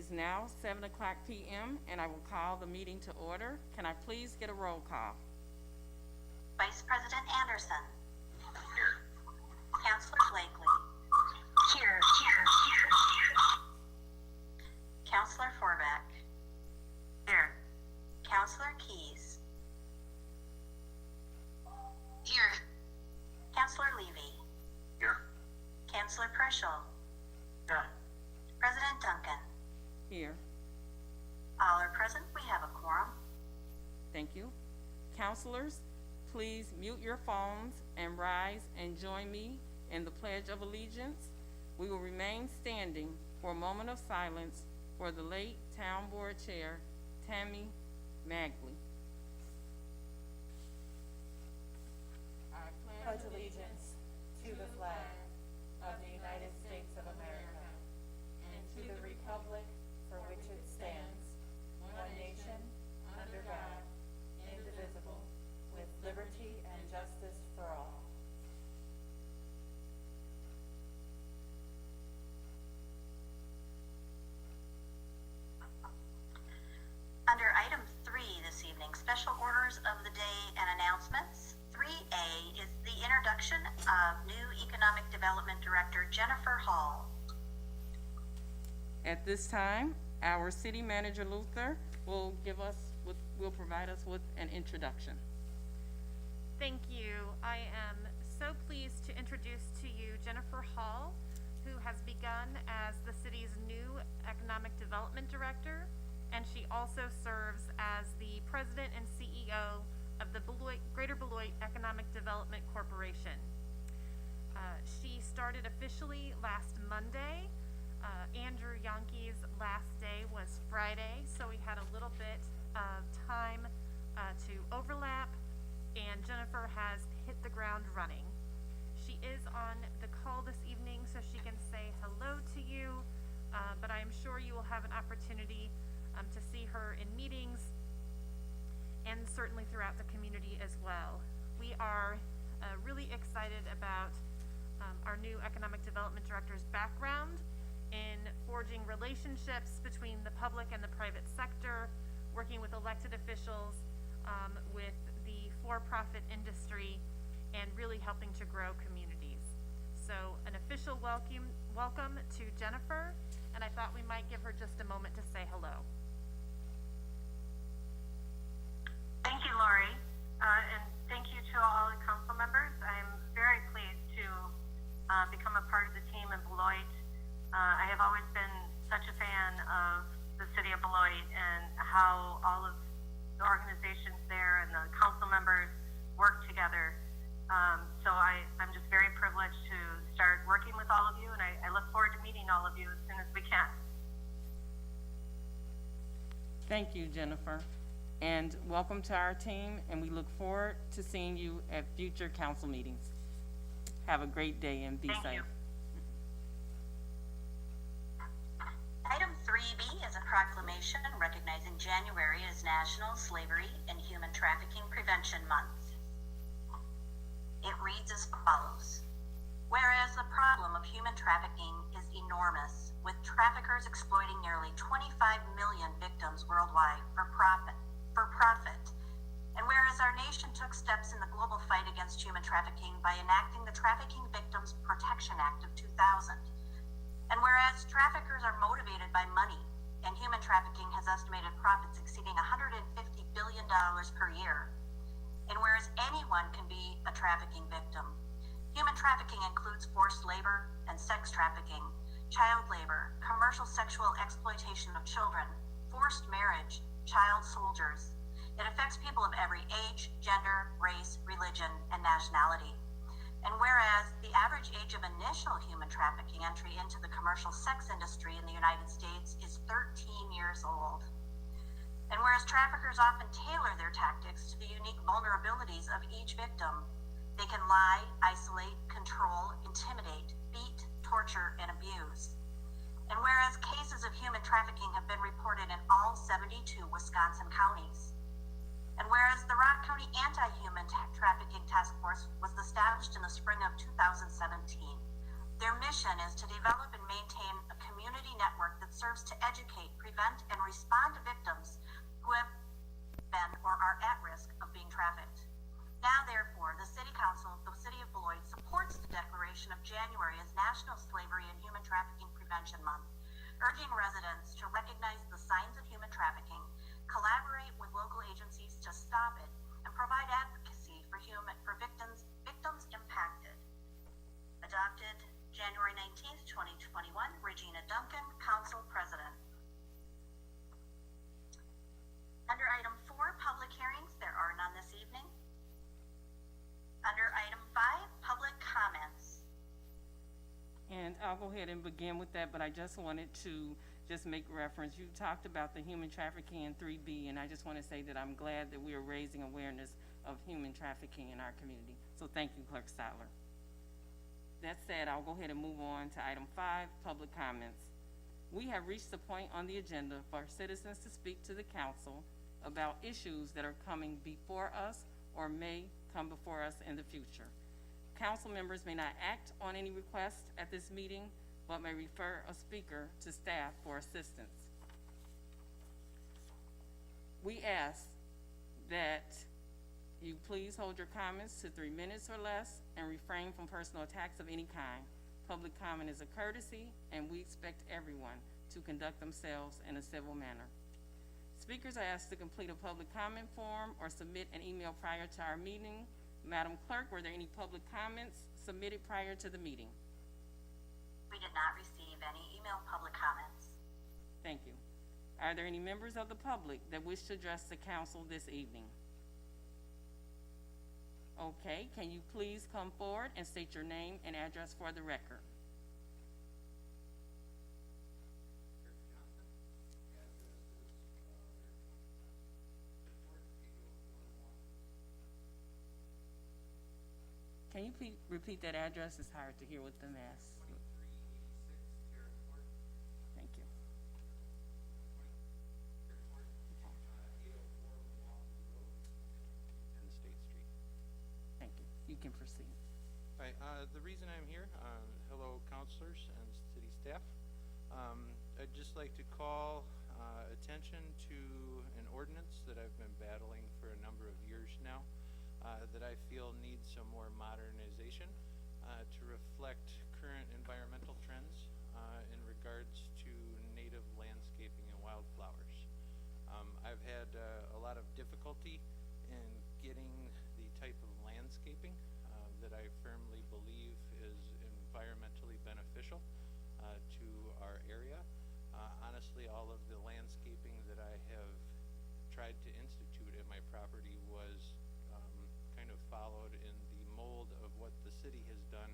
is now 7:00 p.m. and I will call the meeting to order. Can I please get a roll call? Vice President Anderson. Here. Councilor Blakely. Here. Councilor Forbeck. Here. Councilor Keys. Here. Councilor Levy. Here. Councilor Preschel. Here. President Duncan. Here. All are present. We have a quorum. Thank you. Counselors, please mute your phones and rise and join me in the Pledge of Allegiance. We will remain standing for a moment of silence for the late Town Board Chair, Tammy Magley. I Pledge allegiance to the flag of the United States of America and to the republic for which it stands, one nation, under God, indivisible, with liberty and justice for all. Under item 3 this evening, special orders of the day and announcements. 3A is the introduction of new Economic Development Director Jennifer Hall. At this time, our City Manager Luther will provide us with an introduction. Thank you. I am so pleased to introduce to you Jennifer Hall, who has begun as the city's new Economic Development Director, and she also serves as the President and CEO of the Greater Beloit Economic Development Corporation. She started officially last Monday. Andrew Youngke's last day was Friday, so we had a little bit of time to overlap, and Jennifer has hit the ground running. She is on the call this evening, so she can say hello to you, but I am sure you will have an opportunity to see her in meetings and certainly throughout the community as well. We are really excited about our new Economic Development Director's background in forging relationships between the public and the private sector, working with elected officials, with the for-profit industry, and really helping to grow communities. So an official welcome to Jennifer, and I thought we might give her just a moment to say hello. Thank you, Lori, and thank you to all the council members. I'm very pleased to become a part of the team in Beloit. I have always been such a fan of the city of Beloit and how all of the organizations there and the council members work together. So I'm just very privileged to start working with all of you, and I look forward to meeting all of you as soon as we can. Thank you, Jennifer, and welcome to our team, and we look forward to seeing you at future council meetings. Have a great day and be safe. Thank you. Item 3B is a proclamation recognizing January as National Slavery and Human Trafficking Prevention Month. It reads as follows. Whereas the problem of human trafficking is enormous, with traffickers exploiting nearly 25 million victims worldwide for profit, and whereas our nation took steps in the global fight against human trafficking by enacting the Trafficking Victims Protection Act of 2000, and whereas traffickers are motivated by money, and human trafficking has estimated profits exceeding $150 billion per year, and whereas anyone can be a trafficking victim, human trafficking includes forced labor and sex trafficking, child labor, commercial sexual exploitation of children, forced marriage, child soldiers. It affects people of every age, gender, race, religion, and nationality. And whereas the average age of initial human trafficking entry into the commercial sex industry in the United States is 13 years old. And whereas traffickers often tailor their tactics to the unique vulnerabilities of each victim, they can lie, isolate, control, intimidate, beat, torture, and abuse. And whereas cases of human trafficking have been reported in all 72 Wisconsin counties, and whereas the Rock County Anti-Human Trafficking Task Force was established in the spring of 2017, Their mission is to develop and maintain a community network that serves to educate, prevent, and respond to victims who have been or are at risk of being trafficked. Now, therefore, the City Council of the City of Beloit supports the declaration of January as National Slavery and Human Trafficking Prevention Month, urging residents to recognize the signs of human trafficking, collaborate with local agencies to stop it, and provide advocacy for victims impacted. Adopted January 19th, 2021, Regina Duncan, Council President. Under item 4, public hearings, there are none this evening. Under item 5, public comments. And I'll go ahead and begin with that, but I just wanted to just make reference. You talked about the human trafficking in 3B, and I just want to say that I'm glad that we are raising awareness of human trafficking in our community. So thank you, Clerk Styler. That said, I'll go ahead and move on to item 5, public comments. We have reached the point on the agenda for citizens to speak to the council about issues that are coming before us or may come before us in the future. Council members may not act on any requests at this meeting, but may refer a speaker to staff for assistance. We ask that you please hold your comments to 3 minutes or less and refrain from personal attacks of any kind. Public comment is a courtesy, and we expect everyone to conduct themselves in a civil manner. Speakers are asked to complete a public comment form or submit an email prior to our meeting. Madam Clerk, were there any public comments submitted prior to the meeting? We did not receive any email public comments. Thank you. Are there any members of the public that wish to address the council this evening? Okay, can you please come forward and state your name and address for the record? Can you please repeat that address? It's hard to hear with the mask. 2386 Terrace Court. Thank you. 804 Milwaukee Road and State Street. Thank you. You can proceed. Hi, the reason I'm here, hello councilors and city staff. I'd just like to call attention to an ordinance that I've been battling for a number of years now. That I feel needs some more modernization to reflect current environmental trends in regards to native landscaping and wildflowers. I've had a lot of difficulty in getting the type of landscaping that I firmly believe is environmentally beneficial to our area. Honestly, all of the landscaping that I have tried to institute at my property was kind of followed in the mold of what the city has done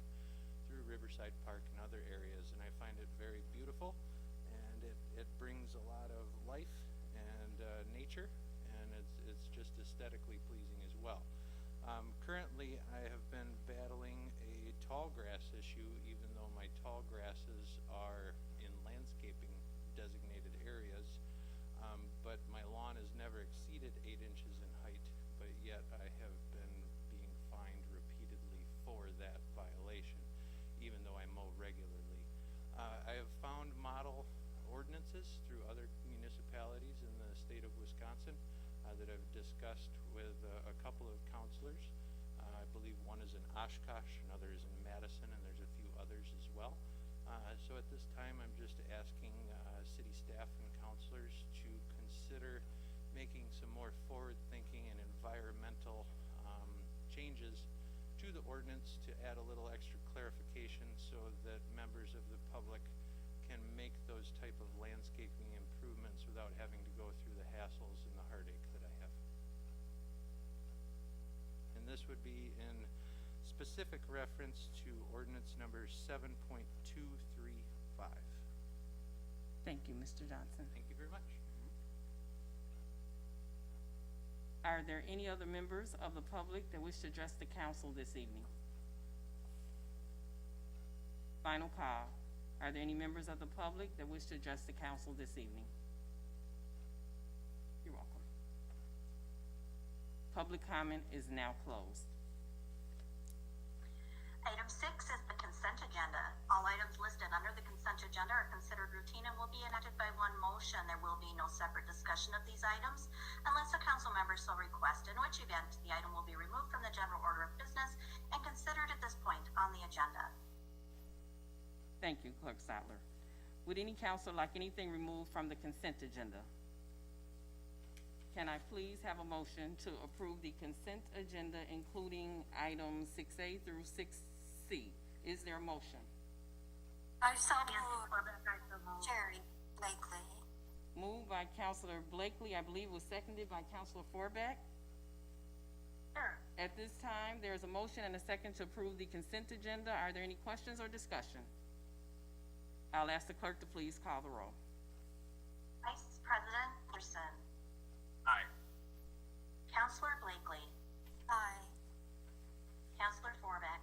through Riverside Park and other areas, and I find it very beautiful, and it brings a lot of life and nature, and it's just aesthetically pleasing as well. Currently, I have been battling a tall grass issue, even though my tall grasses are in landscaping designated areas, but my lawn has never exceeded 8 inches in height, but yet I have been being fined repeatedly for that violation, even though I mow regularly. I have found model ordinances through other municipalities in the state of Wisconsin that I've discussed with a couple of counselors. I believe one is in Oshkosh, another is in Madison, and there's a few others as well. So at this time, I'm just asking city staff and counselors to consider making some more forward-thinking and environmental changes to the ordinance to add a little extra clarification so that members of the public can make those type of landscaping improvements without having to go through the hassles and the heartache that I have. And this would be in specific reference to ordinance number 7.235. Thank you, Mr. Johnson. Thank you very much. Are there any other members of the public that wish to address the council this evening? Final call. Are there any members of the public that wish to address the council this evening? You're welcome. Public comment is now closed. Item 6 is the consent agenda. All agenda are considered routine and will be enacted by one motion. There will be no separate discussion of these items unless a council member so requests, in which event the item will be removed from the general order of business and considered at this point on the agenda. Thank you, Clerk Sattler. Would any councilor like anything removed from the consent agenda? Can I please have a motion to approve the consent agenda, including items 6A through 6C? Is there a motion? I so Nancy moved. Corbett, I so move. Juried, Blakely. Moved by Councilor Blakely, I believe was seconded by Councilor Forbeck. Sure. At this time, there is a motion and a second to approve the consent agenda. Are there any questions or discussion? I'll ask the clerk to please call the roll. Vice President Anderson. Aye. Councilor Blakely. Aye. Councilor Forbeck.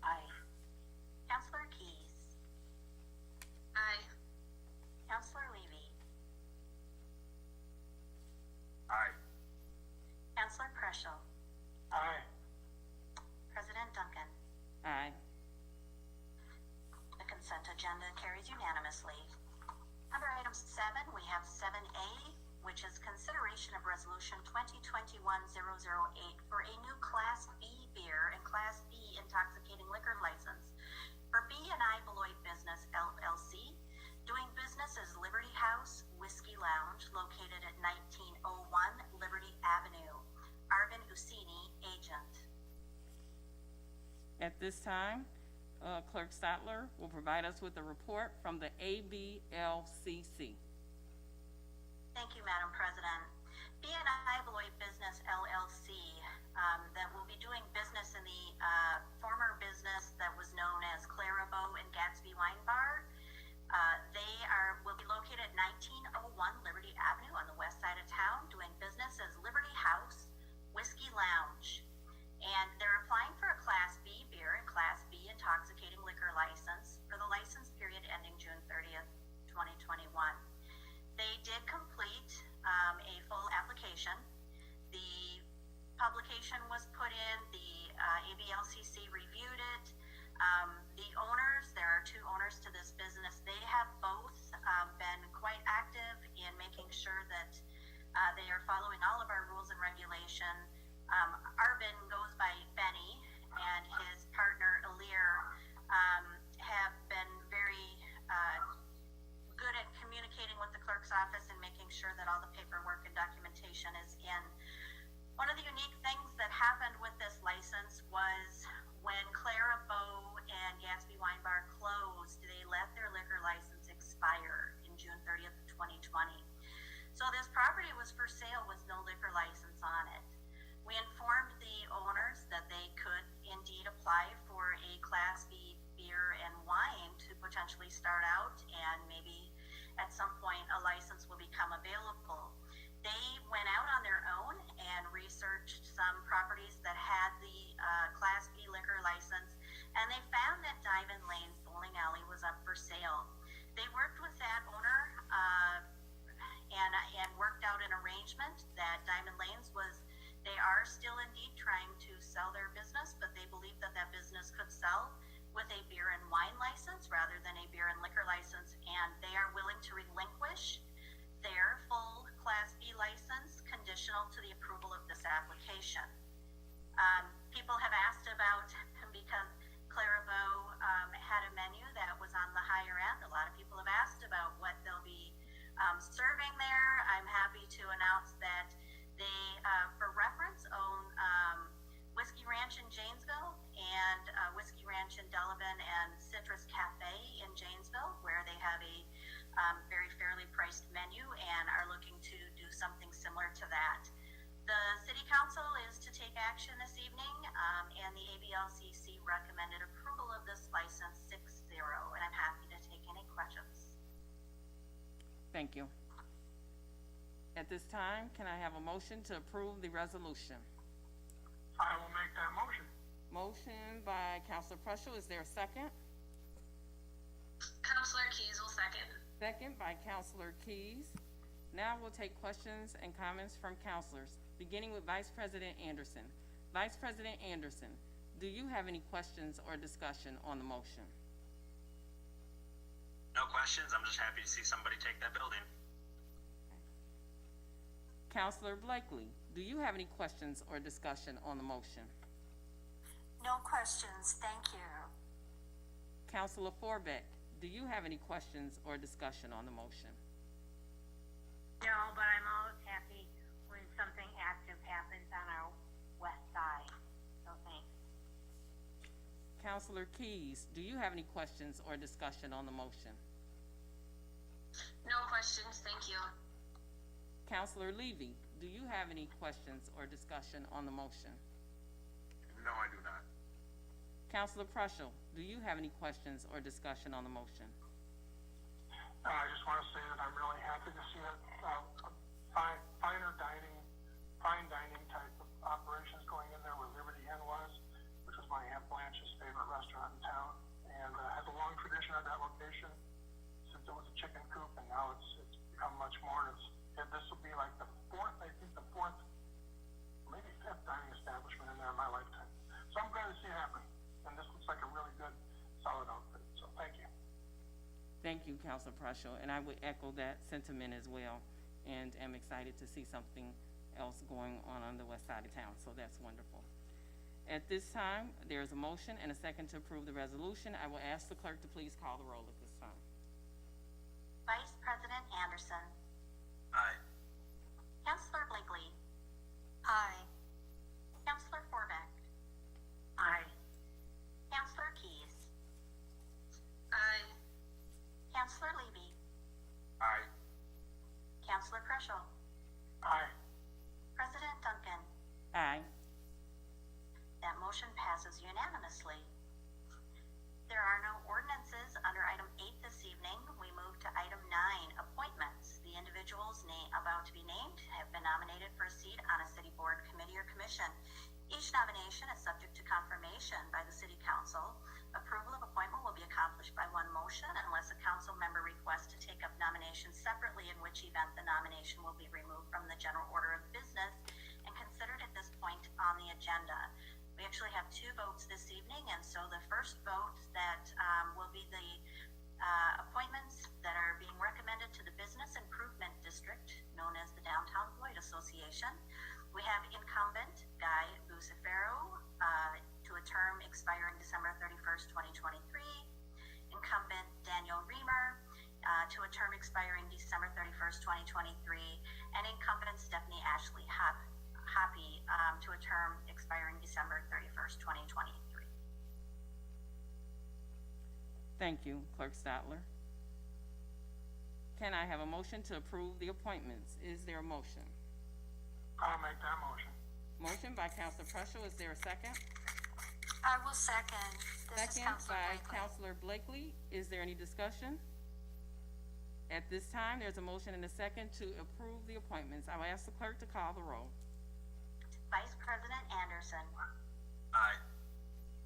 Aye. Councilor Keys. Aye. Councilor Levy. Aye. Councilor Preschel. Aye. President Duncan. Aye. The consent agenda carries unanimously. Under item 7, we have 7A, which is consideration of resolution 2021-008 for a new Class B beer and Class B intoxicating liquor license for B&I Beloit Business LLC, doing business as Liberty House Whiskey Lounge, located at 1901 Liberty Avenue. Arvin Usini, agent. At this time, Clerk Sattler will provide us with a report from the ABLCC. Thank you, Madam President. B&I Beloit Business LLC, that will be doing business in the former business that was known as Clarabow and Gatsby Wine Bar. They will be located at 1901 Liberty Avenue on the west side of town, doing business as Liberty House Whiskey Lounge. And they're applying for a Class B beer and Class B intoxicating liquor license for the license period ending June 30th, 2021. They did complete a full application. The publication was put in, the ABLCC reviewed it. The owners, there are 2 owners to this business, they have both been quite active in making sure that they are following all of our rules and regulation. Arvin goes by Benny, and his partner Alir have been very good at communicating with the clerk's office and making sure that all the paperwork and documentation is in. One of the unique things that happened with this license was when Clarabow and Gatsby Wine Bar closed, they let their liquor license expire in June 30th, 2020. So this property was for sale with no liquor license on it. We informed the owners that they could indeed apply for a Class B beer and wine to potentially start out, and maybe at some point a license will become available. They went out on their own and researched some properties that had the Class B liquor license, and they found that Diamond Lane's Bowling Alley was up for sale. They worked with that owner and worked out an arrangement that Diamond Lane's they are still indeed trying to sell their business, but they believe that that business could sell with a beer and wine license rather than a beer and liquor license, and they are willing to relinquish their full Class B license conditional to the approval of this application. People have asked about, because Clarabow had a menu that was on the higher end, a lot of people have asked about what they'll be serving there. I'm happy to announce that they, for reference, own Whiskey Ranch in Janesville and Whiskey Ranch in Delavan and Citrus Cafe in Janesville, where they have a very fairly priced menu and are looking to do something similar to that. The City Council is to take action this evening, and the ABLCC recommended approval of this license 6-0, and I'm happy to take any questions. Thank you. At this time, can I have a motion to approve the resolution? I will make that motion. Motion by Councilor Preschel. Is there a second? Councilor Keys will second. Second by Councilor Keys. Now we'll take questions and comments from councilors, beginning with Vice President Anderson. Vice President Anderson, do you have any questions or discussion on the motion? No questions. I'm just happy to see somebody take that building. Counselor Blakely, do you have any questions or discussion on the motion? No questions, thank you. Counselor Forbeck, do you have any questions or discussion on the motion? No, but I'm always happy when something active happens on our west side, so thanks. Counselor Keys, do you have any questions or discussion on the motion? No questions, thank you. Counselor Levy, do you have any questions or discussion on the motion? No, I do not. Counselor Prushel, do you have any questions or discussion on the motion? I just want to say that I'm really happy to see that fine dining type of operations going in there where Liberty Inn was, which was my Aunt Blanche's favorite restaurant in town, and has a long tradition at that location since it was a chicken coop, and now it's become much more. This will be like the fourth, maybe fifth dining establishment in there in my lifetime. So I'm glad to see it happen, and this looks like a really good, solid outfit. So thank you. Thank you, Counselor Prushel, and I would echo that sentiment as well, and am excited to see something else going on the west side of town, so that's wonderful. At this time, there is a motion and a second to approve the resolution. I will ask the clerk to please call the roll at this time. Vice President Anderson. Aye. Counselor Blakely. Aye. Counselor Forbeck. Aye. Counselor Keys. Aye. Counselor Levy. Aye. Counselor Prushel. Aye. President Duncan. Aye. That motion passes unanimously. There are no ordinances under item 8 this evening. We move to item 9, appointments. The individuals about to be named have been nominated for a seat on a city board, committee, or commission. Each nomination is subject to confirmation by the city council. Approval of appointment will be accomplished by one motion unless a council member requests to take up nominations separately, in which event the nomination will be removed from the general order of business and considered at this point on the agenda. We actually have 2 votes this evening, and so the first vote that will be the appointments that are being recommended to the Business Improvement District, known as the Downtown Beloit Association. We have incumbent Guy Bucifero to a term expiring December 31st, 2023. Incumbent Daniel Reamer to a term expiring December 31st, 2023. And incumbent Stephanie Ashley Hoppy to a term expiring December 31st, 2023. Thank you, Clerk Stotler. Can I have a motion to approve the appointments? Is there a motion? I'll make that motion. Motion by Counselor Prushel, is there a second? I will second. This is Second Counselor by Blakely. Counselor Blakely. Is there any discussion? At this time, there's a motion and a second to approve the appointments. I will ask the clerk to call the roll. Vice President Anderson. Aye.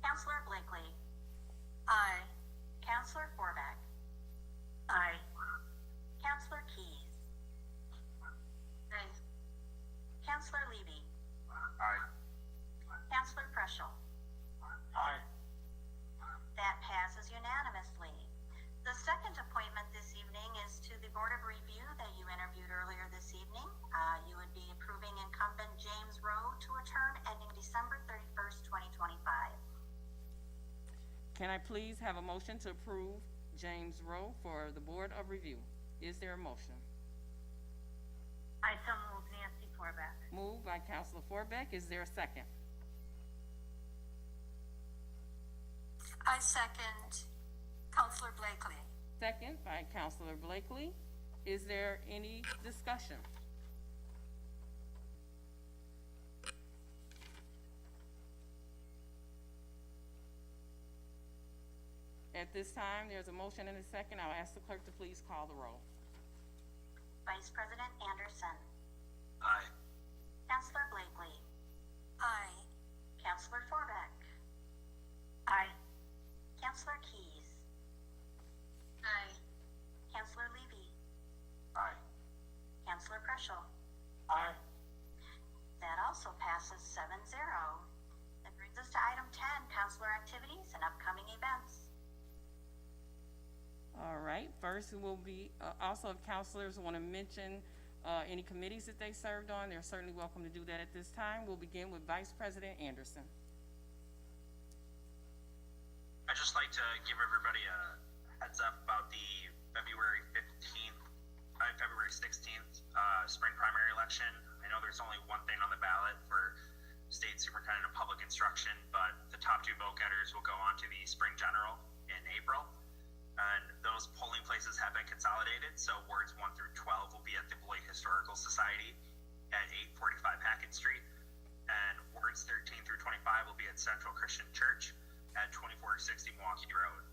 Counselor Blakely. Aye. Counselor Forbeck. Aye. Counselor Keys. Aye. Counselor Levy. Aye. Counselor Prushel. Aye. That passes unanimously. The second appointment this evening is to the Board of Review that you interviewed earlier this evening. You would be approving incumbent James Rowe to a term ending December 31st, 2025. Can I please have a motion to approve James Rowe for the Board of Review? Is there a motion? I so move. Nancy Forbeck. Moved by Counselor Forbeck. Is there a second? I second. Counselor Blakely. Second by Counselor Blakely. Is there any discussion? At this time, there's a motion and a second. I'll ask the clerk to please call the roll. Vice President Anderson. Aye. Counselor Blakely. Aye. Counselor Forbeck. Aye. Counselor Keys. Aye. Counselor Levy. Aye. Counselor Prushel. Aye. That also passes 7-0. That brings us to item 10, counselor activities and upcoming events. All right, first will be, also if counselors want to mention any committees that they served on, they're certainly welcome to do that at this time. We'll begin with Vice President Anderson. I'd just like to give everybody a heads up about the February 16th spring primary election. I know there's only one thing on the ballot for State Superintendent of Public Instruction, but the top 2 vote getters will go on to the spring general in April. And those polling places have been consolidated, so wards 1 through 12 will be at the Beloit Historical Society at 845 Hackett Street, and wards 13 through 25 will be at Central Christian Church at 2460 Milwaukee Road.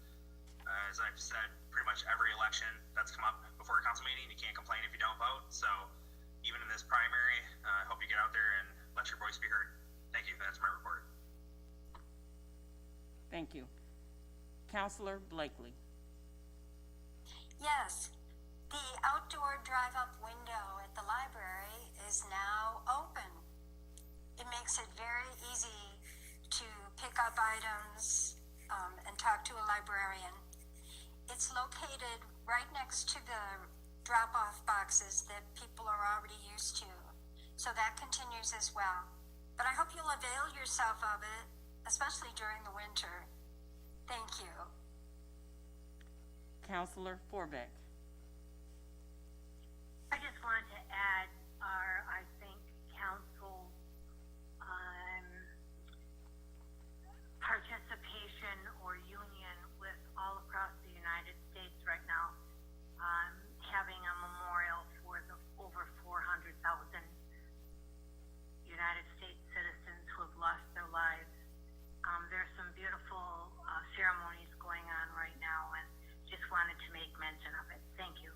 As I've said, pretty much every election that's come up before a council meeting, you can't complain if you don't vote. So even in this primary, I hope you get out there and let your voice be heard. Thank you. That's my report. Thank you. Councilor Blakely. Yes, the outdoor drive-up window at the library is now open. It makes it very easy to pick up items and talk to a librarian. It's located right next to the drop-off boxes that people are already used to, so that continues as well. But I hope you'll avail yourself of it, especially during the winter. Thank you. Councilor Forbeck. I just wanted to add our, I think, council participation or union with all across the United States right now, having a memorial for the over 400,000 United States citizens who have lost their lives. There's some beautiful ceremonies going on right now, and just wanted to make mention of it. Thank you.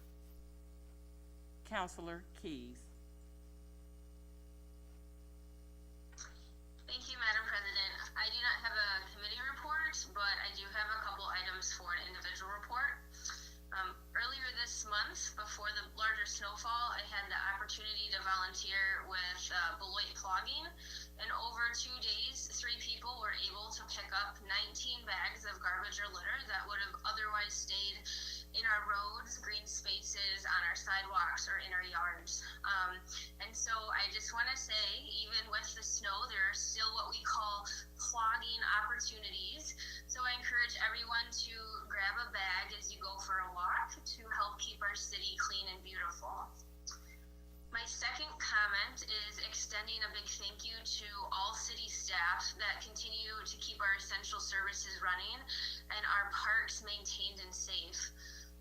Councilor Keys. Thank you, Madam President. I do not have a committee report, but I do have a couple items for an individual report. Earlier this month, before the larger snowfall, I had the opportunity to volunteer with Beloit Clogging, and over 2 days, 3 people were able to pick up 19 bags of garbage or litter that would have otherwise stayed in our roads, green spaces, on our sidewalks, or in our yards. And so I just want to say, even with the snow, there are still what we call clogging opportunities. So I encourage everyone to grab a bag as you go for a walk to help keep our city clean and beautiful. My second comment is extending a big thank you to all city staff that continue to keep our essential services running and our parks maintained and safe.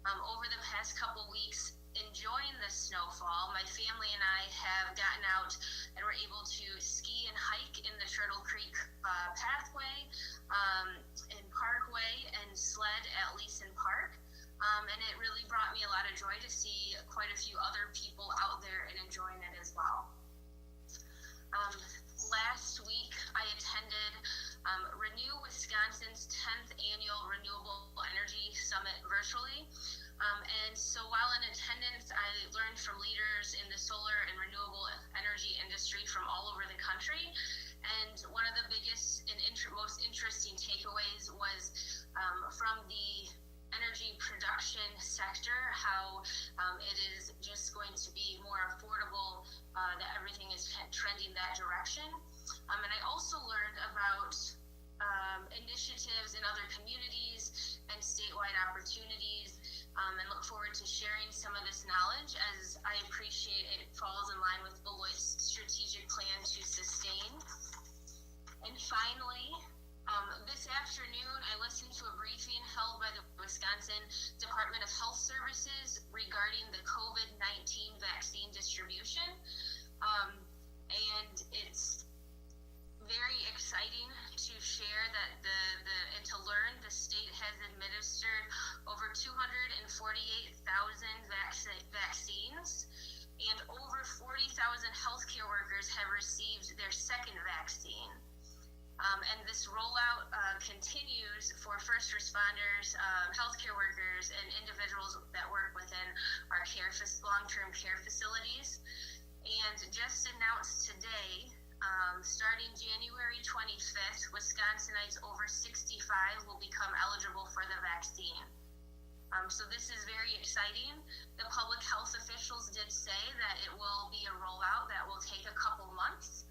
Over the past couple weeks, enjoying the snowfall, my family and I have gotten out and were able to ski and hike in the Turtle Creek pathway and parkway and sled at Leeson Park. And it really brought me a lot of joy to see quite a few other people out there and enjoying it as well. Last week, I attended Renew Wisconsin's 10th Annual Renewable Energy Summit virtually. And so while in attendance, I learned from leaders in the solar and renewable energy industry from all over the country. And one of the biggest and most interesting takeaways was from the energy production sector, how it is just going to be more affordable, that everything is trending that direction. And I also learned about initiatives in other communities and statewide opportunities, and look forward to sharing some of this knowledge, as I appreciate it falls in line with Beloit's strategic plan to sustain. And finally, this afternoon, I listened to a briefing held by the Wisconsin Department of Health Services regarding the COVID-19 vaccine distribution. And it's very exciting to share that and to learn the state has administered over 248,000 vaccines, and over 40,000 healthcare workers have received their second vaccine. And this rollout continues for first responders, healthcare workers, and individuals that work within our long-term care facilities. And just announced today, starting January 25th, Wisconsinites over 65 will become eligible for the vaccine. So this is very exciting. The public health officials did say that it will be a rollout that will take a couple months.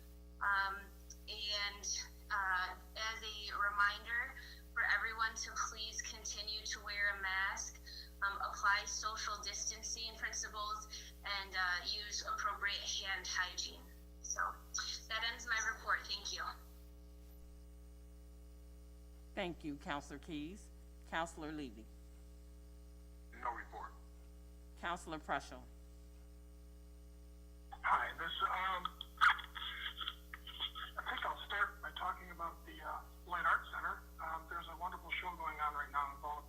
As a reminder for everyone to please continue to wear a mask, apply social distancing principles, and use appropriate hand hygiene. So that ends my report. Thank you. Thank you, Councilor Keys. Councilor Levy. No report. Councilor Prushel. Hi, I think I'll start by talking about the Beloit Art Center. There's a wonderful show going on right now involved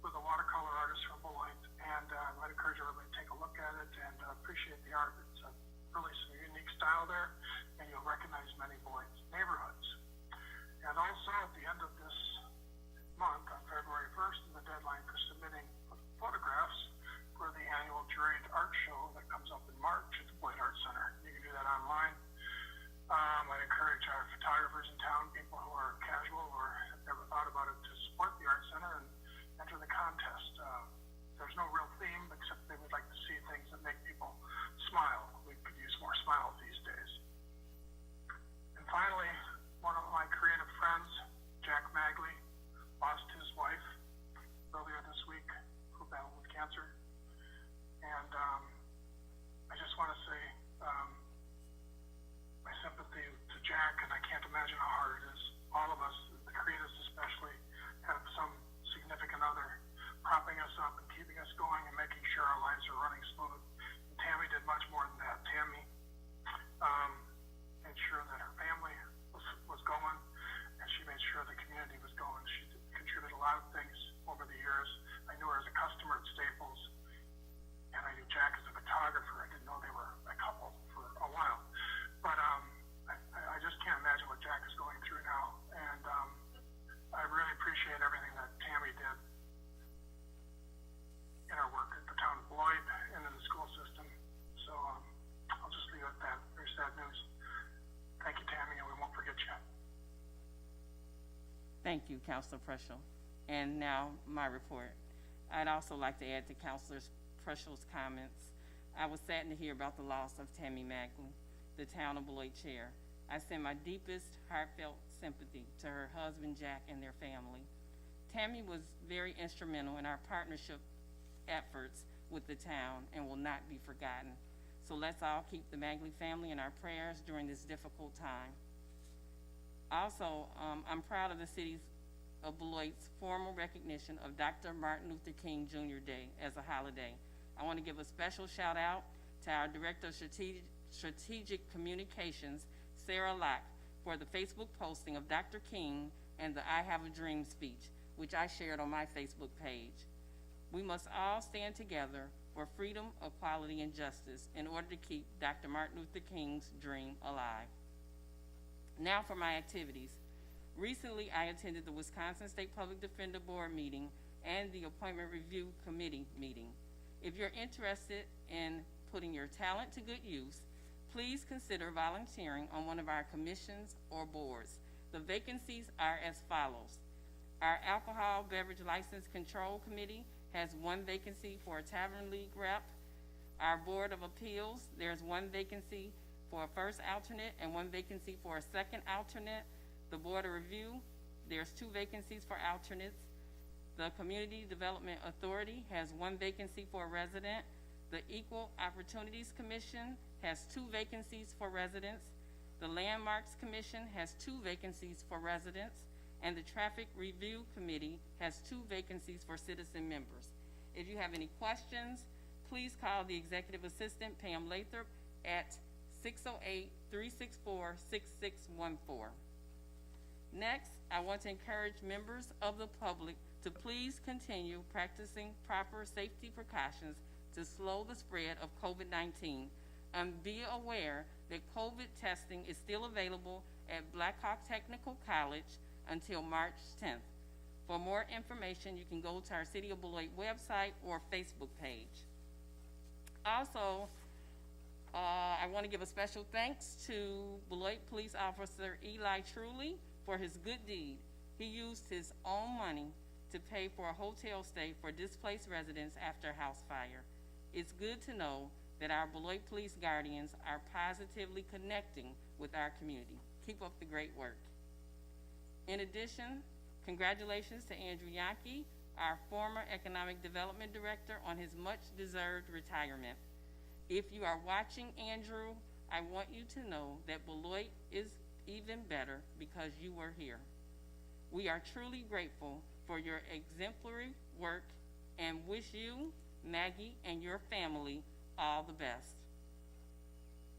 with a watercolor artist from Beloit, and I'd encourage everybody to take a look at it and appreciate the art. It's really some unique style there, and you'll recognize many Beloit neighborhoods. And also at the end of this month, on February 1st, is the deadline for submitting photographs for the annual Juried art show that comes up in March at the Beloit Art Center. You can do that online. I'd encourage our photographers in town, people who are casual or have never thought about it, to support the art center and enter the contest. There's no real theme except they would like to see things that make people smile. We could use more smiles these days. And finally, one of my creative friends, Jack Magley, lost his wife earlier this week who battled with cancer. And I just want to say my sympathy to Jack, and I can't imagine how hard it is. All of us, the creatives especially, have some significant other propping us up and keeping us going and making sure our lives are running smooth. And Tammy did much more than that. Tammy made sure that her family was going, and she made sure the community was going. She contributed a lot of things over the years. I knew her as a customer at Staples, and I knew Jack as a photographer. I didn't know they were a couple for a while. But I just can't imagine what Jack is going through now. And I really appreciate everything that Tammy did in her work at the town of Beloit and in the school system. So I'll just leave it at that. Very sad news. Thank you, Tammy, and we won't forget you. Thank you, Councilor Prushel. And now my report. I'd also like to add to Councilor Prushel's comments. I was saddened to hear about the loss of Tammy Magley, the town of Beloit chair. I send my deepest heartfelt sympathy to her husband, Jack, and their family. Tammy was very instrumental in our partnership efforts with the town and will not be forgotten. So let's all keep the Magley family in our prayers during this difficult time. Also, I'm proud of the city of Beloit's formal recognition of Dr. Martin Luther King Jr. Day as a holiday. I want to give a special shout out to our Director of Strategic Communications, Sarah Locke, for the Facebook posting of Dr. King and the I Have a Dream speech, which I shared on my Facebook page. We must all stand together for freedom, equality, and justice in order to keep Dr. Martin Luther King's dream alive. Now for my activities. Recently, I attended the Wisconsin State Public Defender Board meeting and the Appointment Review Committee meeting. If you're interested in putting your talent to good use, please consider volunteering on one of our commissions or boards. The vacancies are as follows. Our Alcohol Beverage License Control Committee has one vacancy for a Tavern League rep. Our Board of Appeals, there's one vacancy for a first alternate and one vacancy for a second alternate. The Board of Review, there's two vacancies for alternates. The Community Development Authority has one vacancy for a resident. The Equal Opportunities Commission has two vacancies for residents. The Landmarks Commission has two vacancies for residents. And the Traffic Review Committee has two vacancies for citizen members. If you have any questions, please call the Executive Assistant, Pam Lathrop, at 608-364-6614. Next, I want to encourage members of the public to please continue practicing proper safety precautions to slow the spread of COVID-19, and be aware that COVID testing is still available at Blackhawk Technical College until March 10th. For more information, you can go to our City of Beloit website or Facebook page. Also, I want to give a special thanks to Beloit Police Officer Eli Truly for his good deed. He used his own money to pay for a hotel stay for displaced residents after a house fire. It's good to know that our Beloit Police Guardians are positively connecting with our community. Keep up the great work. In addition, congratulations to Andrew Yankee, our former Economic Development Director, on his much-deserved retirement. If you are watching Andrew, I want you to know that Beloit is even better because you were here. We are truly grateful for your exemplary work and wish you, Maggie, and your family all the best.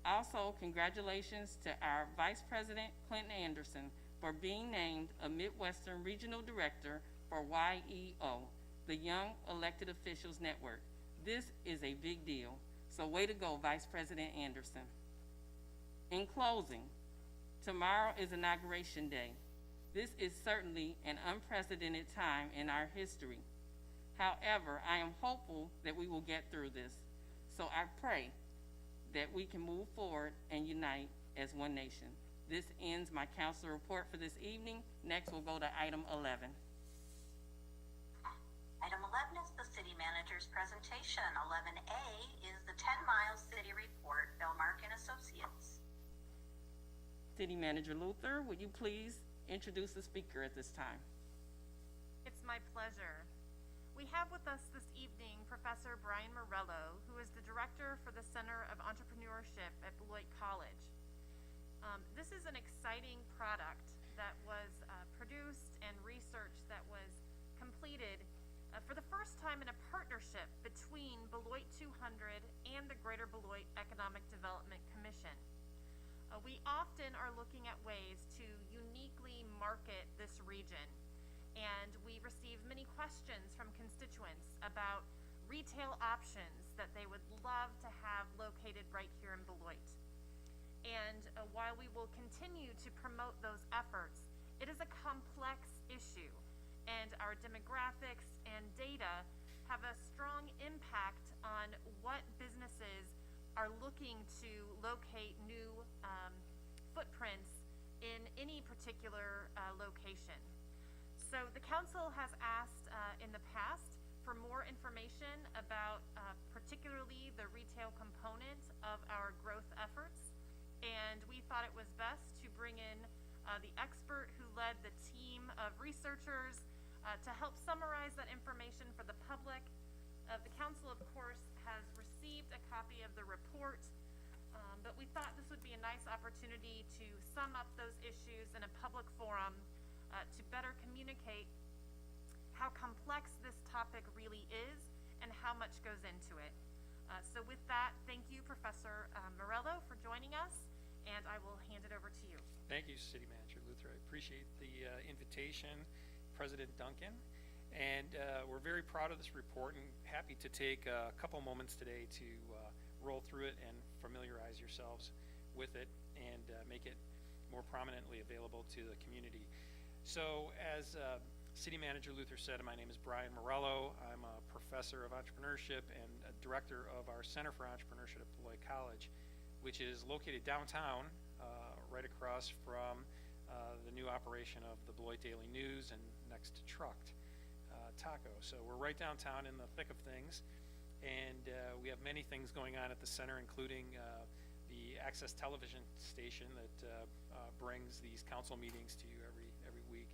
Also, congratulations to our Vice President, Clinton Anderson, for being named a Midwestern Regional Director for YEO, the Young Elected Officials Network. This is a big deal, so way to go, Vice President Anderson. In closing, tomorrow is Inauguration Day. This is certainly an unprecedented time in our history. However, I am hopeful that we will get through this. So I pray that we can move forward and unite as one nation. This ends my council report for this evening. Next, we'll go to item 11. Item 11 is the city manager's presentation. 11A is the 10-mile city report, Belmark and Associates. City Manager Luther, would you please introduce the speaker at this time? It's my pleasure. We have with us this evening Professor Brian Morello, who is the Director for the Center of Entrepreneurship at Beloit College. This is an exciting product that was produced and research that was completed for the first time in a partnership between Beloit 200 and the Greater Beloit Economic Development Commission. We often are looking at ways to uniquely market this region, and we receive many questions from constituents about retail options that they would love to have located right here in Beloit. And while we will continue to promote those efforts, it is a complex issue, and our demographics and data have a strong impact on what businesses are looking to locate new footprints in any particular location. So the council has asked in the past for more information about particularly the retail component of our growth efforts, and we thought it was best to bring in the expert who led the team of researchers to help summarize that information for the public. The council, of course, has received a copy of the report, but we thought this would be a nice opportunity to sum up those issues in a public forum to better communicate how complex this topic really is and how much goes into it. So with that, thank you, Professor Morello, for joining us, and I will hand it over to you. Thank you, City Manager Luther. I appreciate the invitation, President Duncan. And we're very proud of this report and happy to take a couple moments today to roll through it and familiarize yourselves with it and make it more prominently available to the community. So as City Manager Luther said, my name is Brian Morello. I'm a professor of entrepreneurship and a director of our Center for Entrepreneurship at Beloit College, which is located downtown, right across from the new operation of the Beloit Daily News and next to Trucked Taco. So we're right downtown in the thick of things, and we have many things going on at the center, including the Access Television station that brings these council meetings to you every week,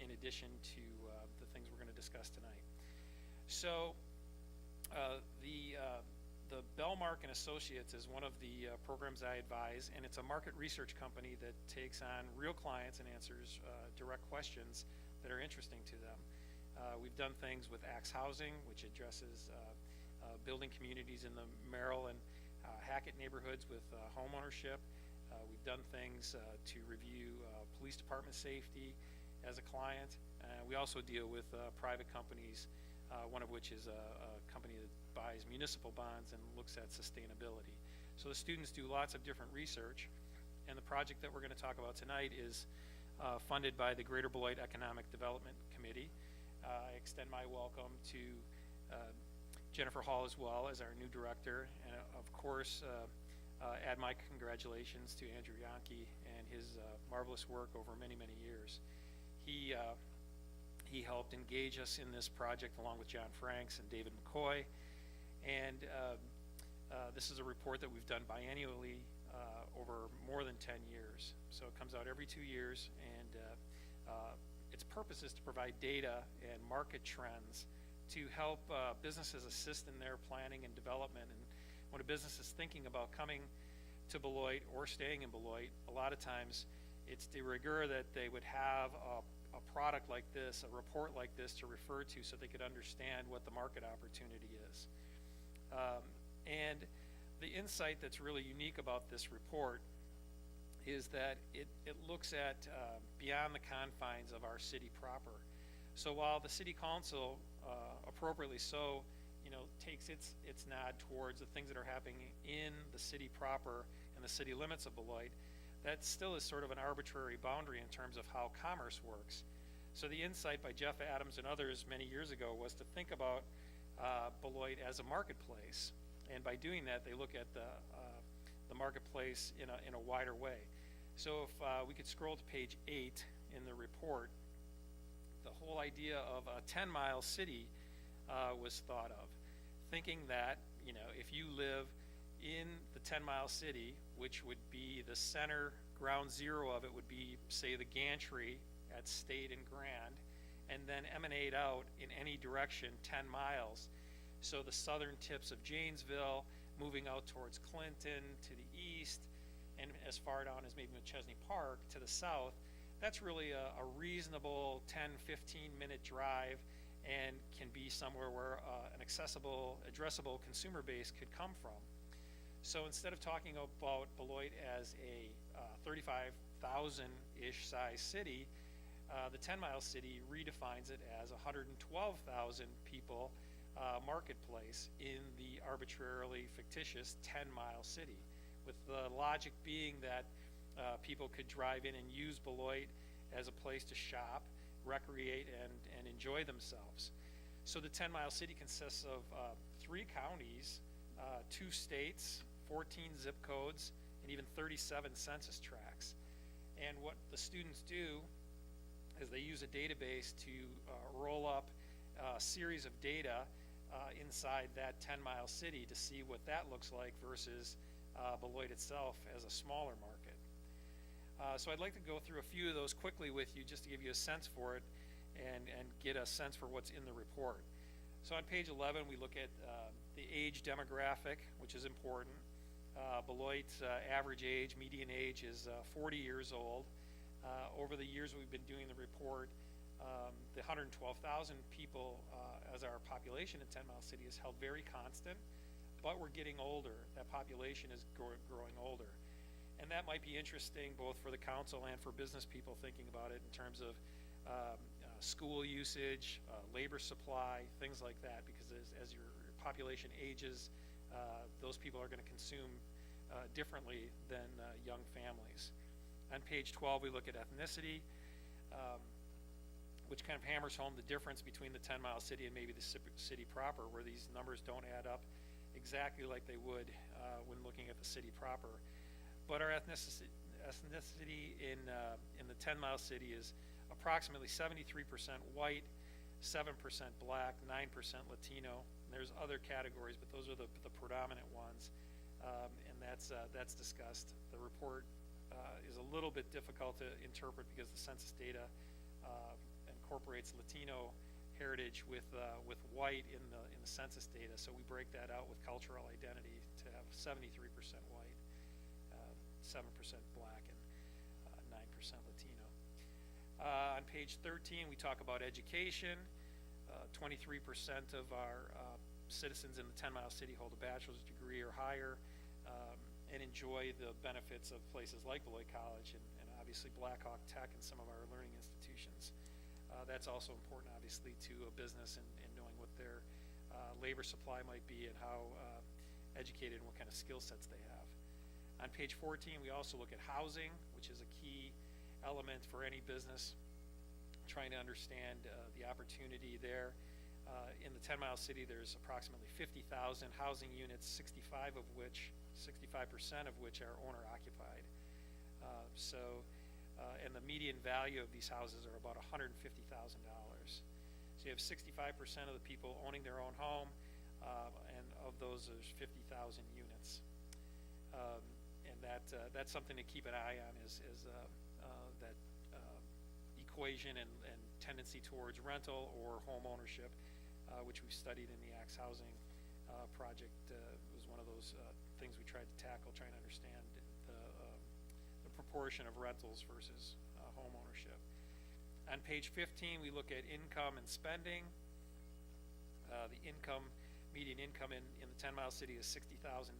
in addition to the things we're going to discuss tonight. So the Belmark and Associates is one of the programs I advise, and it's a market research company that takes on real clients and answers direct questions that are interesting to them. We've done things with Axe Housing, which addresses building communities in the Merrill and Hackett neighborhoods with home ownership. We've done things to review police department safety as a client. We also deal with private companies, one of which is a company that buys municipal bonds and looks at sustainability. So the students do lots of different research, and the project that we're going to talk about tonight is funded by the Greater Beloit Economic Development Committee. I extend my welcome to Jennifer Hall as well as our new director, and of course add my congratulations to Andrew Yankee and his marvelous work over many years. He He helped engage us in this project along with John Franks and David McCoy. And this is a report that we've done biannually over more than 10 years. So it comes out every 2 years, and its purpose is to provide data and market trends to help businesses assist in their planning and development. And when a business is thinking about coming to Beloit or staying in Beloit, a lot of times it's de rigueur that they would have a product like this, a report like this to refer to so they could understand what the market opportunity is. And the insight that's really unique about this report is that it looks at beyond the confines of our city proper. So while the city council, appropriately so, takes its nod towards the things that are happening in the city proper and the city limits of Beloit, that still is sort of an arbitrary boundary in terms of how commerce works. So the insight by Jeff Adams and others many years ago was to think about Beloit as a marketplace, and by doing that, they look at the marketplace in a wider way. So if we could scroll to page 8 in the report, the whole idea of a 10-mile city was thought of, thinking that if you live in the 10-mile city, which would be the center, ground zero of it would be, say, the gantry at State and Grand, and then emanate out in any direction 10 miles. So the southern tips of Janesville, moving out towards Clinton to the east, and as far down as maybe Chesney Park to the south, that's really a reasonable 10-15 minute drive, and can be somewhere where an accessible, addressable consumer base could come from. So instead of talking about Beloit as a 35,000-ish size city, the 10-mile city redefines it as a 112,000 people marketplace in the arbitrarily fictitious 10-mile city, with the logic being that people could drive in and use Beloit as a place to shop, recreate, and enjoy themselves. So the 10-mile city consists of 3 counties, 2 states, 14 zip codes, and even 37 census tracts. And what the students do is they use a database to roll up a series of data inside that 10-mile city to see what that looks like versus Beloit itself as a smaller market. So I'd like to go through a few of those quickly with you just to give you a sense for it and get a sense for what's in the report. So on page 11 we look at the age demographic, which is important. Beloit's average age, median age, is 40 years old. Over the years we've been doing the report, the 112,000 people as our population in 10-mile city is held very constant, but we're getting older. That population is growing older. And that might be interesting both for the council and for business people thinking about it in terms of school usage, labor supply, things like that, because as your population ages, those people are going to consume differently than young families. On page 12 we look at ethnicity, which kind of hammers home the difference between the 10-mile city and maybe the city proper, where these numbers don't add up exactly like they would when looking at the city proper. But our ethnicity in the 10-mile city is approximately 73% white, 7% black, 9% Latino. And there's other categories, but those are the predominant ones, and that's discussed. The report is a little bit difficult to interpret because the census data incorporates Latino heritage with white in the census data. So we break that out with cultural identity to have 73% white, 7% black, and 9% Latino. On page 13 we talk about education. 23% of our citizens in the 10-mile city hold a bachelor's degree or higher, and enjoy the benefits of places like Beloit College and obviously Blackhawk Tech and some of our learning institutions. That's also important obviously to a business and knowing what their labor supply might be and how educated and what kind of skill sets they have. On page 14 we also look at housing, which is a key element for any business trying to understand the opportunity there. In the 10-mile city there's approximately 50,000 housing units, 65% of which are owner occupied. So and the median value of these houses are about $150,000. So you have 65% of the people owning their own home, and of those, there's 50,000 units. And that's something to keep an eye on, is that equation and tendency towards rental or home ownership, which we studied in the Axe Housing project. Was one of those things we tried to tackle, trying to understand the proportion of rentals versus home ownership. On page 15, we look at income and spending. The median income in the 10-mile city is $60,000.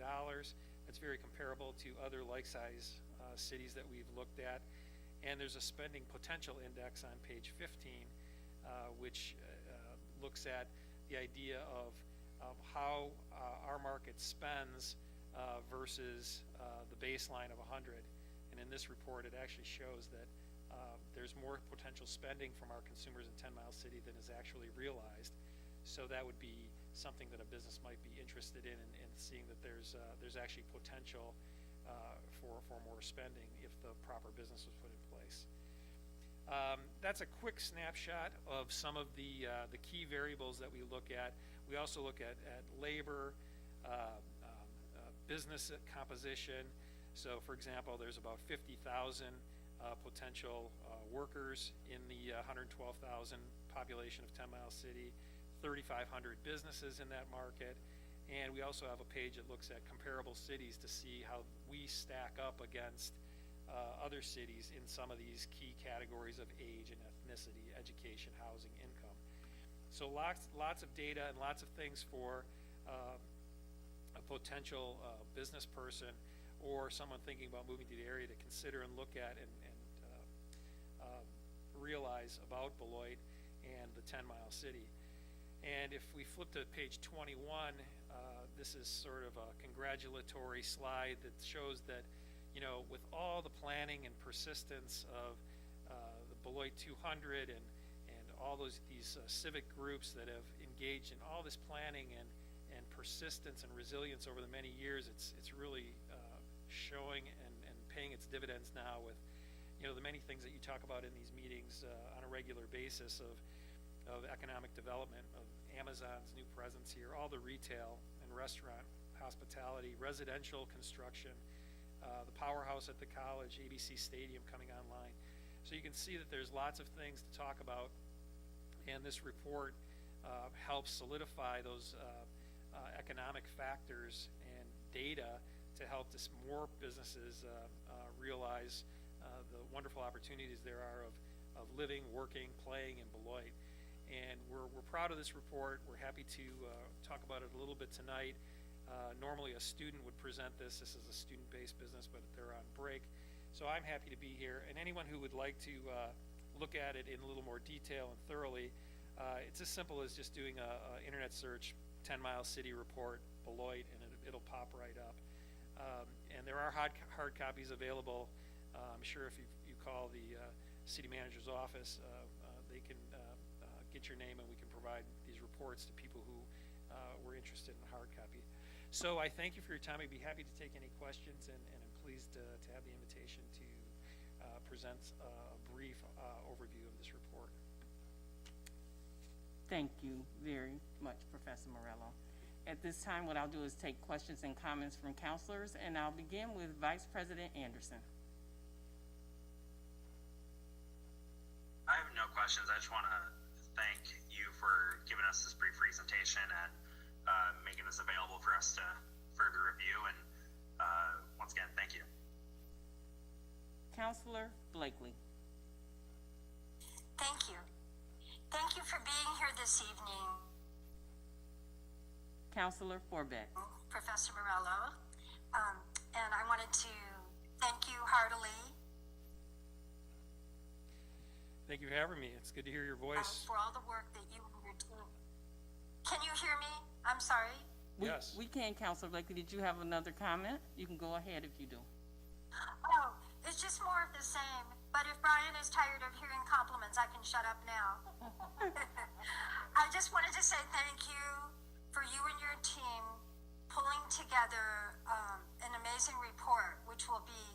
That's very comparable to other like-size cities that we've looked at. And there's a spending potential index on page 15, which looks at the idea of how our market spends versus the baseline of 100. And in this report, it actually shows that there's more potential spending from our consumers in 10-mile city than is actually realized. So that would be something that a business might be interested in, and seeing that there's actually potential for more spending if the proper business was put in place. That's a quick snapshot of some of the key variables that we look at. We also look at labor, business composition. So, for example, there's about 50,000 potential workers in the 112,000 population of 10-mile city, 3,500 businesses in that market. And we also have a page that looks at comparable cities to see how we stack up against other cities in some of these key categories of age and ethnicity, education, housing, income. So lots of data and lots of things for a potential business person or someone thinking about moving to the area to consider and look at and realize about Beloit and the 10-mile city. And if we flip to page 21, this is sort of a congratulatory slide that shows that, you know, with all the planning and persistence of the Beloit 200 and all these civic groups that have engaged in all this planning and persistence and resilience over the many years, it's really showing and paying its dividends now with, you know, the many things that you talk about in these meetings on a regular basis of economic development, of Amazon's new presence here, all the retail and restaurant, hospitality, residential construction, the powerhouse at the college, ABC Stadium coming online. So you can see that there's lots of things to talk about, and this report helps solidify those economic factors and data to help more businesses realize the wonderful opportunities there are of living, working, playing in Beloit. And we're proud of this report. We're happy to talk about it a little bit tonight. Normally a student would present this. This is a student-based business, but they're on break. So I'm happy to be here. And anyone who would like to look at it in a little more detail and thoroughly, it's as simple as just doing a internet search, 10-mile city report, Beloit, and it'll pop right up. And there are hard copies available. I'm sure if you call the city manager's office, they can get your name and we can provide these reports to people who were interested in a hard copy. So I thank you for your time. I'd be happy to take any questions, and I'm pleased to have the invitation to present a brief overview of this report. Thank you very much, Professor Morello. At this time, what I'll do is take questions and comments from counselors, and I'll begin with Vice President Anderson. I have no questions. I just want to thank you for giving us this brief presentation and making this available for us to further review. And once again, thank you. Counselor Blakely. Thank you. Thank you for being here this evening, Counselor Forbeck. Professor Morello. And I wanted to thank you heartily Thank you for having me. It's good to hear your voice. for all the work that you and your team. Can you hear me? I'm sorry. Yes. We can, Counselor Blakely. Did you have another comment? You can go ahead if you do. Oh, it's just more of the same. But if Brian is tired of hearing compliments, I can shut up now. I just wanted to say thank you for you and your team pulling together an amazing report, which will be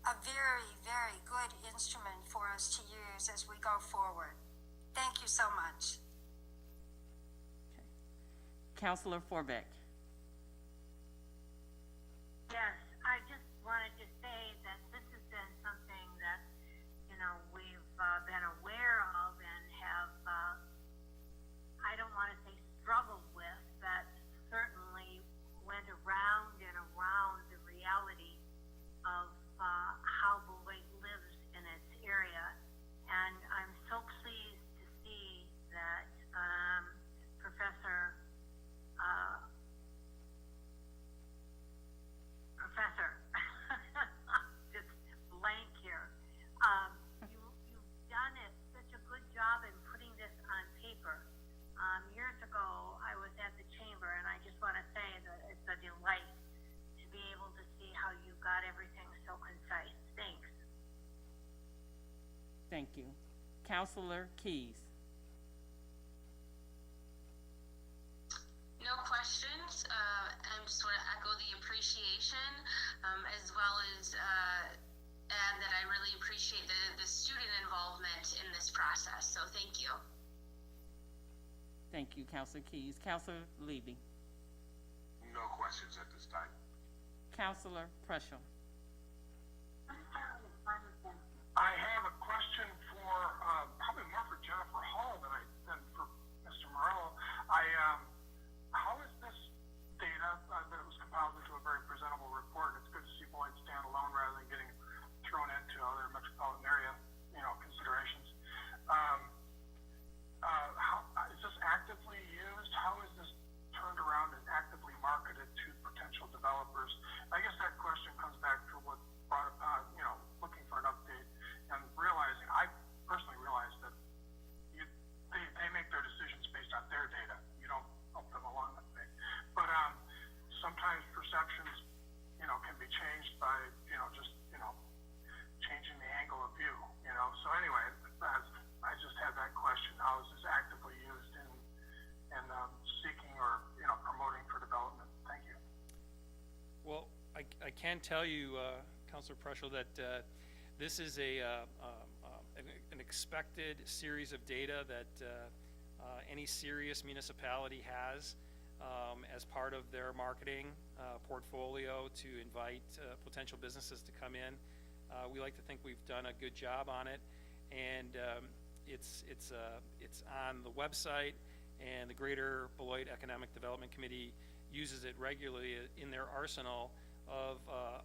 a very, very good instrument for us to use as we go forward. Thank you so much. Councilor Forbeck. Yes, I just wanted to say that this has been something that, we've been aware of and have, I don't want to say struggled with, but certainly went around and around the reality of how Beloit lives in its area. And I'm so pleased to see that Professor just blank here. You've done it such a good job in putting this on paper. Years ago, I was at the chamber, and I just want to say that it's a delight to be able to see how you got everything so concise. Thanks. Thank you. Councilor Keys. No questions. I just want to echo the appreciation, as well as add that I really appreciate the student involvement in this process. So thank you. Thank you, Councilor Keys. Councilor Levy. No questions at this time. Councilor Preschel. I have a question for, probably more for Jennifer Hall than for Mr. Morello. How is this data that was compiled into a very presentable report? It's good to see Beloit stand alone rather than getting thrown into other metropolitan area, considerations. How is this actively used? How is this turned around and actively marketed to potential developers? I guess that question comes back to what brought upon, looking for an update and realizing, I personally realized that they make their decisions based on their data. You don't help them along that way. But sometimes perceptions, can be changed by, changing the angle of view, So anyway, I just had that question. How is this actively used in seeking or, promoting for development? Thank you. Well, I can tell you, Councilor Preschel, that this is an expected series of data that any serious municipality has as part of their marketing portfolio to invite potential businesses to come in. We like to think we've done a good job on it, and it's on the website, and the Greater Beloit Economic Development Committee uses it regularly in their arsenal of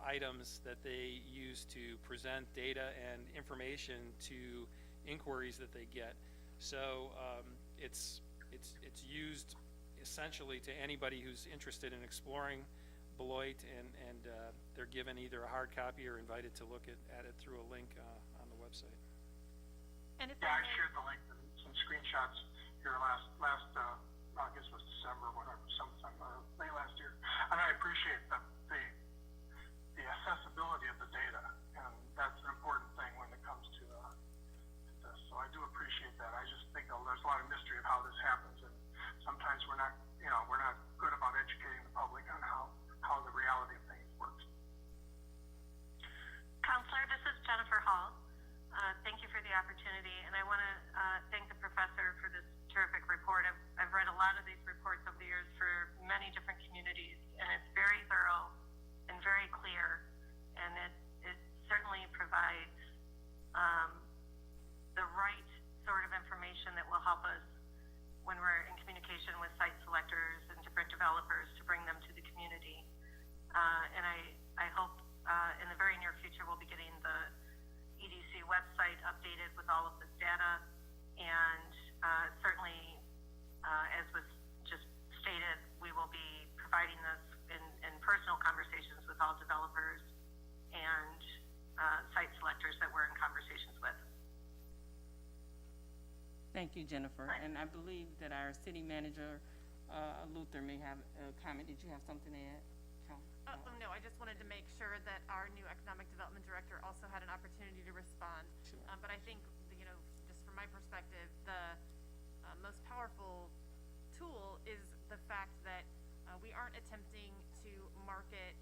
items that they use to present data and information to inquiries that they get. So it's used essentially to anybody who's interested in exploring Beloit, and they're given either a hard copy or invited to look at it through a link on the website. And if Yeah, I may- shared the link and some screenshots here last I guess it was December, whatever, sometime late last year. And I appreciate the accessibility of the data, and that's an important thing when it comes to this. So I do appreciate that. I just think there's a lot of mystery of how this happens, and sometimes we're not good about educating the public on how the reality of things works. Counselor, this is Jennifer Hall. Thank you for the opportunity, and I want to thank the professor for this terrific report. I've read a lot of these reports over the years for many different communities, and it's very thorough and very clear, and it certainly provides the right sort of information that will help us when we're in communication with site selectors and different developers to bring them to the community. And I hope in the very near future we'll be getting the EDC website updated with all of this data, and certainly as was just stated, we will be providing this in personal conversations with all developers and site selectors that we're in conversations with. Thank you, Jennifer. And I believe that our city manager, Luther, may have a comment. Did you have something to add? No, I just wanted to make sure that our new economic development director also had an opportunity to respond. Sure. But I think, just from my perspective, the most powerful tool is the fact that we aren't attempting to market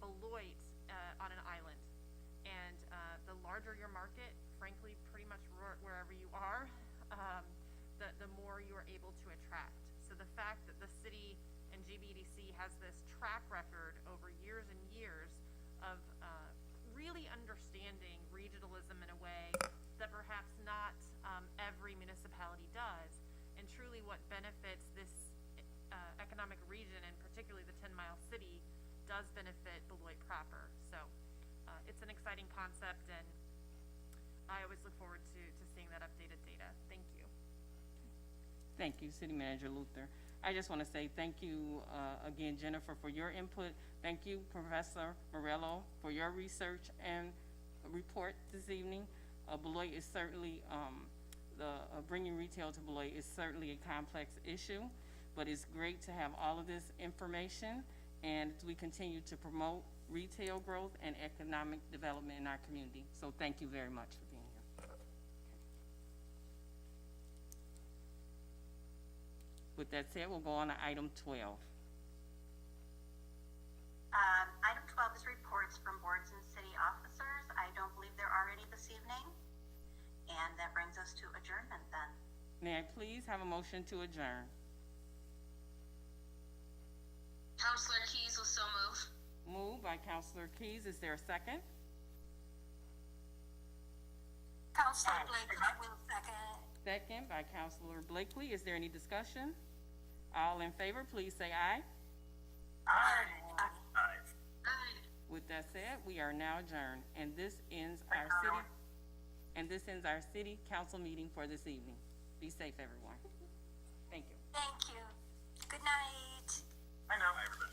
Beloit on an island. And the larger your market, frankly, pretty much wherever you are, the more you are able to attract. So the fact that the city and GBDC has this track record over years and years of really understanding regionalism in a way that perhaps not every municipality does, and truly what benefits this economic region, and particularly the 10-mile city, does benefit Beloit proper. So it's an exciting concept, and I always look forward to seeing that updated data. Thank you. Thank you, City Manager Luther. I just want to say thank you again, Jennifer, for your input. Thank you, Professor Morello, for your research and report this evening. Beloit is certainly, bringing retail to Beloit is certainly a complex issue, but it's great to have all of this information, and we continue to promote retail growth and economic development in our community. So thank you very much for being here. With that said, we'll go on to item 12. Item 12 is reports from boards and city officers. I don't believe there are any this evening. And that brings us to adjournment then. May I please have a motion to adjourn? Counselor Keys will so move. Moved by Councilor Keys. Is there a second? Counselor Blakely will second. Second by Councilor Blakely. Is there any discussion? All in favor, please say aye. Aye. Aye. With that said, we are now adjourned, and this ends our city council meeting for this evening. Be safe, everyone. Thank you. Thank you. Good night. I know. Bye, everybody.